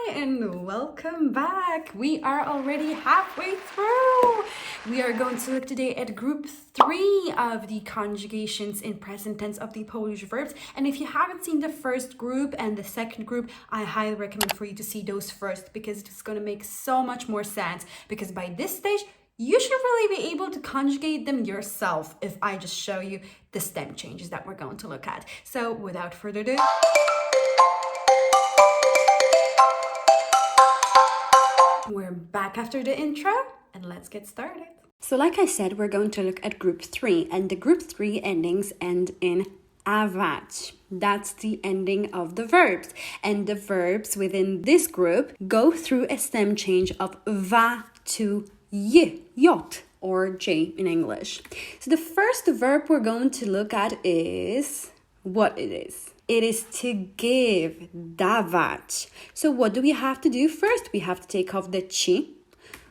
and welcome back. We are already halfway through. We are going to look today at group 3 of the conjugations in present tense of the Polish verbs. And if you haven't seen the first group and the second group, I highly recommend for you to see those first because it's going to make so much more sense. Because by this stage, you should really be able to conjugate them yourself if I just show you the stem changes that we're going to look at. So without further ado, we're back after the intro and let's get started. So like I said, we're going to look at group 3, and the group 3 endings end in awać. That's the ending of the verbs. And the verbs within this group go through a stem change of va to y, yot, or j in English. So the first verb we're going to look at is what it is. It is to give, dawać. So what do we have to do first? We have to take off the ci.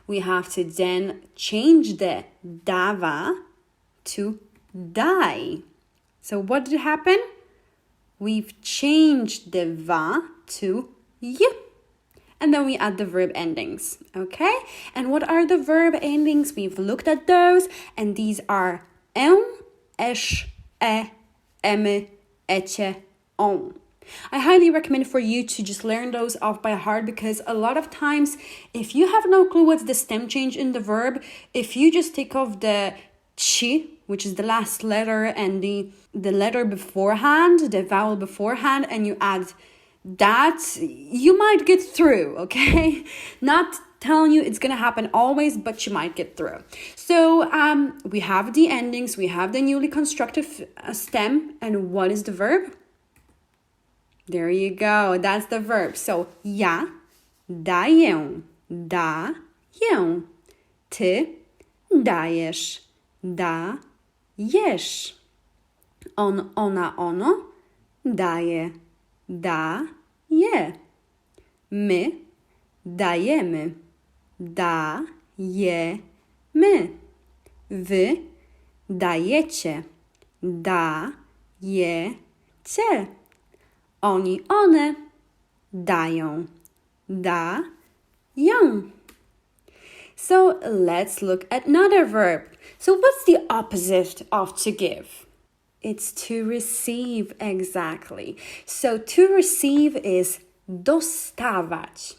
We have to then change the dawa to daj. So what did happen? We've changed the va to y. And then we add the verb endings, okay? And what are the verb endings? We've looked at those, and these are esz, emy, ecie, on. I highly recommend for you to just learn those off by heart, because a lot of times if you have no clue what's the stem change in the verb, if you just take off the chi, which is the last letter, and the letter beforehand, the vowel beforehand, and you add that, you might get through, okay? Not telling you it's gonna happen always, but you might get through. So we have the endings, we have the newly constructed stem, and what is the verb? There you go. That's the verb. So, ja daję, daję. Ty dajesz, dajesz. On, ona, ono daje, daje. My dajemy, dajemy. Wy dajecie, dajecie. Oni, one dają, dają. So let's look at another verb. So what's the opposite of to give? It's to receive, exactly. So to receive is dostawać.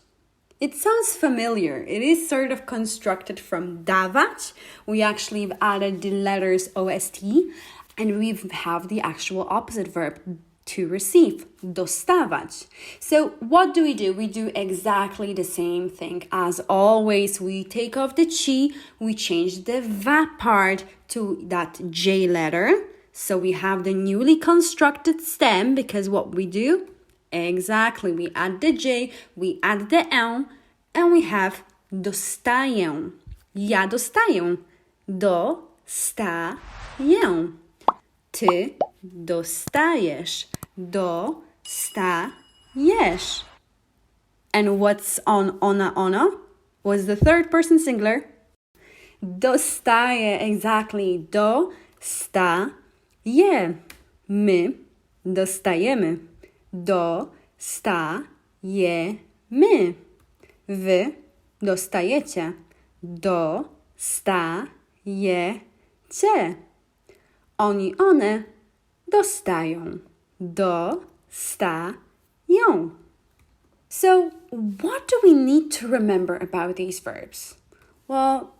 It sounds familiar. It is sort of constructed from dawać. We actually have added the letters OST, and we have the actual opposite verb, to receive, dostawać. So what do? We do exactly the same thing as always. We take off the chi, we change the va part to that j letter. So we have the newly constructed stem, because what we do? Exactly, we add the j, we add the l, and we have dostaję. Ja dostaję. Dostaję. Ty dostajesz. Dostajesz. And what's on ona, ono? Was the third person singular? Dostaje, exactly. Dostaje. My dostajemy. Dostajemy. Wy dostajecie. Dostajecie. Oni, one dostają. Dostają. So, what do we need to remember about these verbs? Well,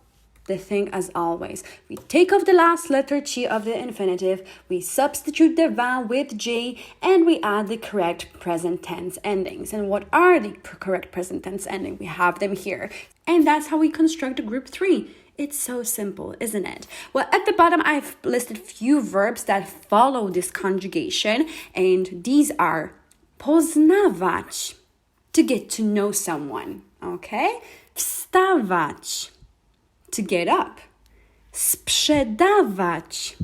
the thing as always. We take off the last letter chi of the infinitive, we substitute the va with j, and we add the correct present tense endings. And what are the correct present tense endings? We have them here. And that's how we construct group 3. It's so simple, isn't it? Well, at the bottom, I've listed few verbs that follow this conjugation, and these are poznawać, to get to know someone, okay? Wstawać, to get up. Sprzedawać,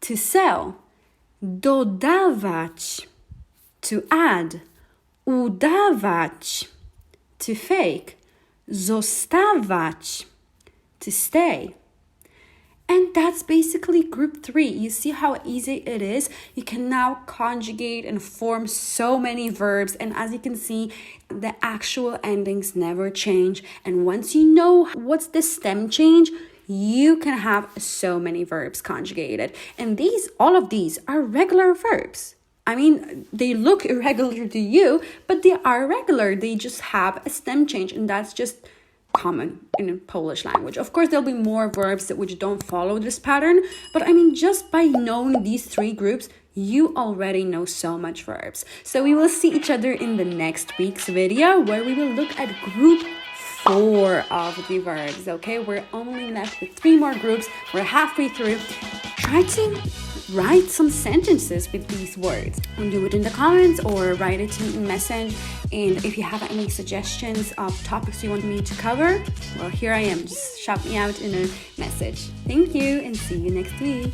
to sell. Dodawać, to add. Udawać, to fake. Zostawać, to stay. And that's basically group 3. You see how easy it is? You can now conjugate and form so many verbs. And as you can see, the actual endings never change. And once you know what's the stem change, you can have so many verbs conjugated. And all of these are regular verbs. I mean, they look irregular to you, but they are regular. They just have a stem change, and that's just common in Polish language. Of course, there'll be more verbs which don't follow this pattern, but I mean, just by knowing these 3 groups, you already know so much verbs. So we will see each other in the next week's video, where we will look at group 4 of the verbs. Okay, we're only left with 3 more groups. We're halfway through. Try to write some sentences with these words. Do it in the comments or write it to me in message. And if you have any suggestions of topics you want me to cover, well, here I am. Just shout me out in a message. Thank you, and see you next week.